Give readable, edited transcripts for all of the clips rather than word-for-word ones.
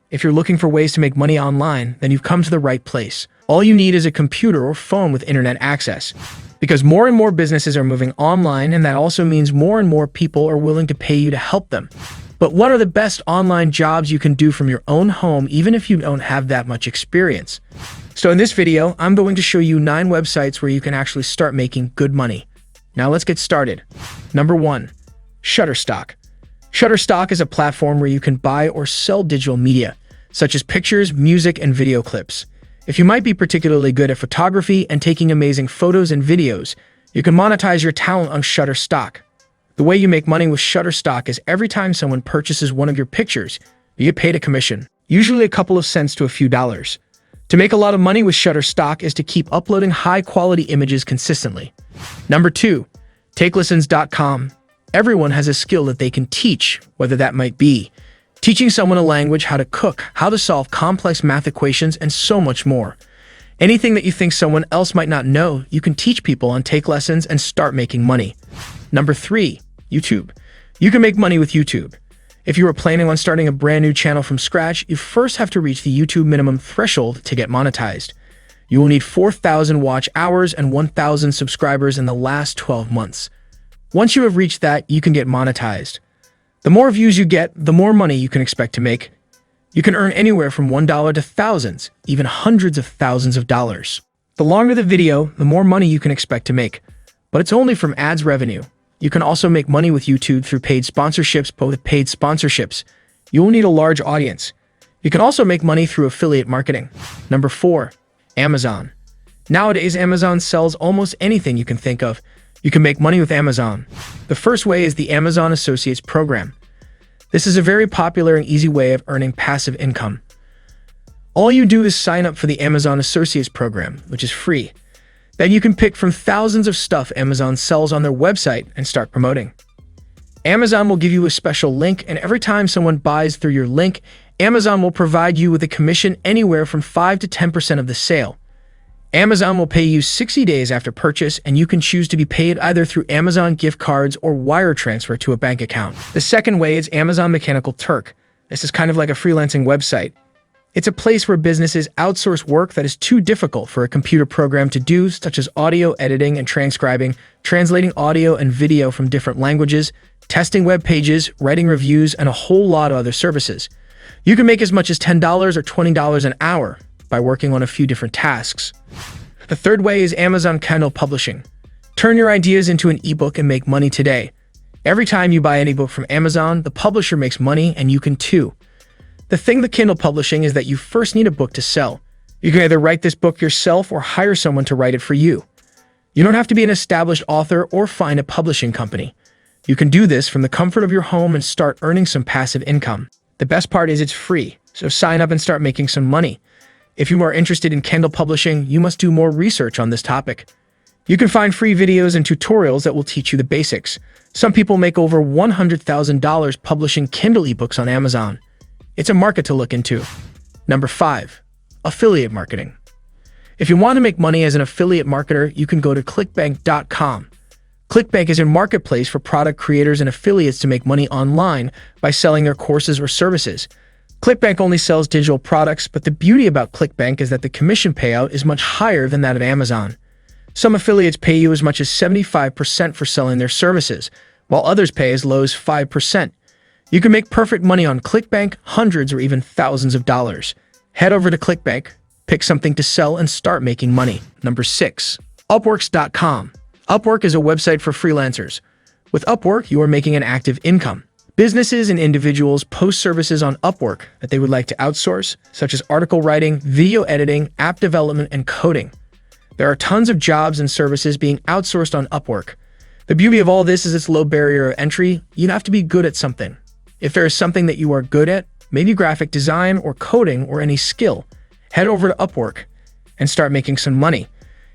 If you're looking for ways to make money online, then you've come to the right place. All you need is a computer or phone with internet access. Because more and more businesses are moving online, and that also means more and more people are willing to pay you to help them. But what are the best online jobs you can do from your own home, even if you don't have that much experience? So in this video, I'm going to show you 9 websites where you can actually start making good money. Now let's get started. Number 1, Shutterstock. Shutterstock is a platform where you can buy or sell digital media, such as pictures, music, and video clips. If you might be particularly good at photography and taking amazing photos and videos, you can monetize your talent on Shutterstock. The way you make money with Shutterstock is every time someone purchases one of your pictures, you get paid a commission, usually a couple of cents to a few dollars. To make a lot of money with Shutterstock is to keep uploading high-quality images consistently. Number 2, TakeLessons.com. Everyone has a skill that they can teach, whether that might be teaching someone a language, how to cook, how to solve complex math equations, and so much more. Anything that you think someone else might not know, you can teach people on Take Lessons and start making money. Number 3, YouTube. You can make money with YouTube. If you are planning on starting a brand new channel from scratch, you first have to reach the YouTube minimum threshold to get monetized. You will need 4,000 watch hours and 1,000 subscribers in the last 12 months. Once you have reached that, you can get monetized. The more views you get, the more money you can expect to make. You can earn anywhere from $1 to thousands, even hundreds of thousands of dollars. The longer the video, the more money you can expect to make. But it's only from ads revenue. You can also make money with YouTube through paid sponsorships, but with paid sponsorships, you will need a large audience. You can also make money through affiliate marketing. Number 4, Amazon. Nowadays, Amazon sells almost anything you can think of. You can make money with Amazon. The first way is the Amazon Associates program. This is a very popular and easy way of earning passive income. All you do is sign up for the Amazon Associates program, which is free. Then you can pick from thousands of stuff Amazon sells on their website and start promoting. Amazon will give you a special link, and every time someone buys through your link, Amazon will provide you with a commission anywhere from 5 to 10% of the sale. Amazon will pay you 60 days after purchase, and you can choose to be paid either through Amazon gift cards or wire transfer to a bank account. The second way is Amazon Mechanical Turk. This is kind of like a freelancing website. It's a place where businesses outsource work that is too difficult for a computer program to do, such as audio editing and transcribing, translating audio and video from different languages, testing web pages, writing reviews, and a whole lot of other services. You can make as much as $10 or $20 an hour by working on a few different tasks. The third way is Amazon Kindle Publishing. Turn your ideas into an ebook and make money today. Every time you buy an ebook from Amazon, the publisher makes money, and you can too. The thing with Kindle Publishing is that you first need a book to sell. You can either write this book yourself or hire someone to write it for you. You don't have to be an established author or find a publishing company. You can do this from the comfort of your home and start earning some passive income. The best part is it's free, so sign up and start making some money. If you are interested in Kindle Publishing, you must do more research on this topic. You can find free videos and tutorials that will teach you the basics. Some people make over $100,000 publishing Kindle ebooks on Amazon. It's a market to look into. Number 5, affiliate marketing. If you want to make money as an affiliate marketer, you can go to clickbank.com. Clickbank is a marketplace for product creators and affiliates to make money online by selling their courses or services. Clickbank only sells digital products, but the beauty about Clickbank is that the commission payout is much higher than that of Amazon. Some affiliates pay you as much as 75% for selling their services, while others pay as low as 5%. You can make perfect money on Clickbank, hundreds or even thousands of dollars. Head over to Clickbank, pick something to sell, and start making money. Number 6, Upworks.com. Upwork is a website for freelancers. With Upwork, you are making an active income. Businesses and individuals post services on Upwork that they would like to outsource, such as article writing, video editing, app development, and coding. There are tons of jobs and services being outsourced on Upwork. The beauty of all this is its low barrier of entry. You have to be good at something. If there is something that you are good at, maybe graphic design or coding or any skill, head over to Upwork and start making some money.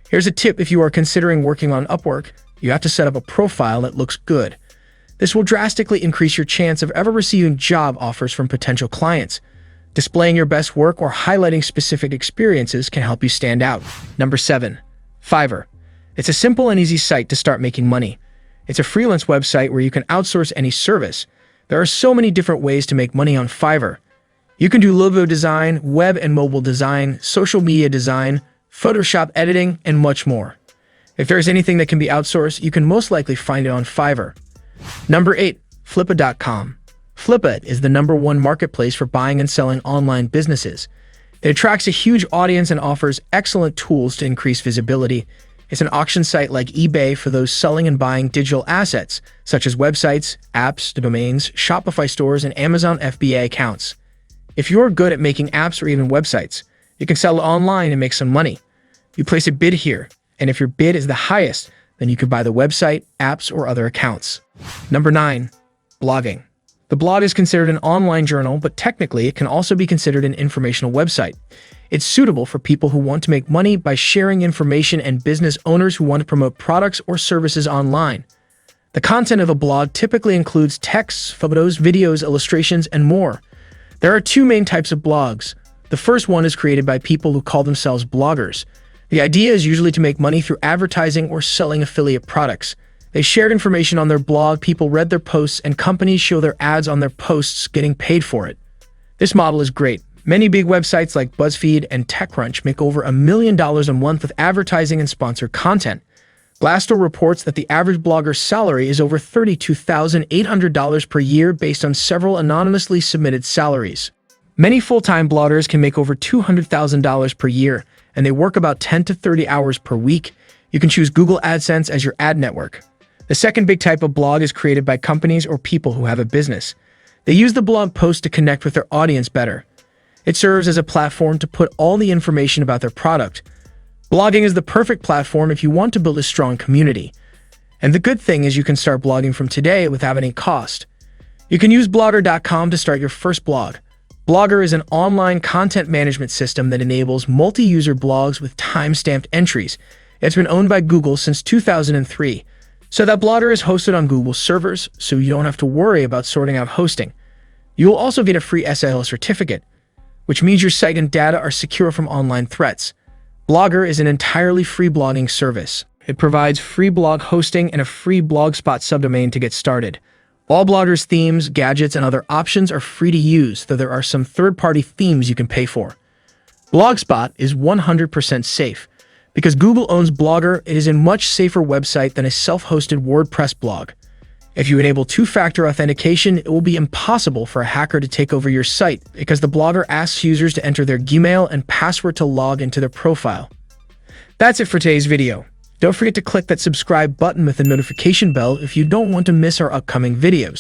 Here's a tip: if you are considering working on Upwork, you have to set up a profile that looks good. This will drastically increase your chance of ever receiving job offers from potential clients. Displaying your best work or highlighting specific experiences can help you stand out. Number 7, Fiverr. It's a simple and easy site to start making money. It's a freelance website where you can outsource any service. There are so many different ways to make money on Fiverr. You can do logo design, web and mobile design, social media design, Photoshop editing, and much more. If there is anything that can be outsourced, you can most likely find it on Fiverr. Number 8. Flippa.com. Flippa is the #1 marketplace for buying and selling online businesses. It attracts a huge audience and offers excellent tools to increase visibility. It's an auction site like eBay for those selling and buying digital assets, such as websites, apps, domains, Shopify stores, and Amazon FBA accounts. If you're good at making apps or even websites, you can sell it online and make some money. You place a bid here, and if your bid is the highest, then you can buy the website, apps, or other accounts. Number 9. Blogging. The blog is considered an online journal, but technically it can also be considered an informational website. It's suitable for people who want to make money by sharing information and business owners who want to promote products or services online. The content of a blog typically includes texts, photos, videos, illustrations, and more. There are 2 main types of blogs. The first one is created by people who call themselves bloggers. The idea is usually to make money through advertising or selling affiliate products. They shared information on their blog, people read their posts, and companies show their ads on their posts, getting paid for it. This model is great. Many big websites like BuzzFeed and TechCrunch make over $1 million a month with advertising and sponsored content. Glassdoor reports that the average blogger's salary is over $32,800 per year based on several anonymously submitted salaries. Many full-time bloggers can make over $200,000 per year, and they work about 10 to 30 hours per week. You can choose Google AdSense as your ad network. The second big type of blog is created by companies or people who have a business. They use the blog post to connect with their audience better. It serves as a platform to put all the information about their product. Blogging is the perfect platform if you want to build a strong community. And the good thing is you can start blogging from today without any cost. You can use Blogger.com to start your first blog. Blogger is an online content management system that enables multi-user blogs with time-stamped entries. It's been owned by Google since 2003. So that Blogger is hosted on Google servers, so you don't have to worry about sorting out hosting. You will also get a free SSL certificate, which means your site and data are secure from online threats. Blogger is an entirely free blogging service. It provides free blog hosting and a free Blogspot subdomain to get started. All Blogger's themes, gadgets, and other options are free to use, though there are some third-party themes you can pay for. Blogspot is 100% safe. Because Google owns Blogger, it is a much safer website than a self-hosted WordPress blog. If you enable 2-factor authentication, it will be impossible for a hacker to take over your site because the Blogger asks users to enter their Gmail and password to log into their profile. That's it for today's video. Don't forget to click that subscribe button with the notification bell if you don't want to miss our upcoming videos.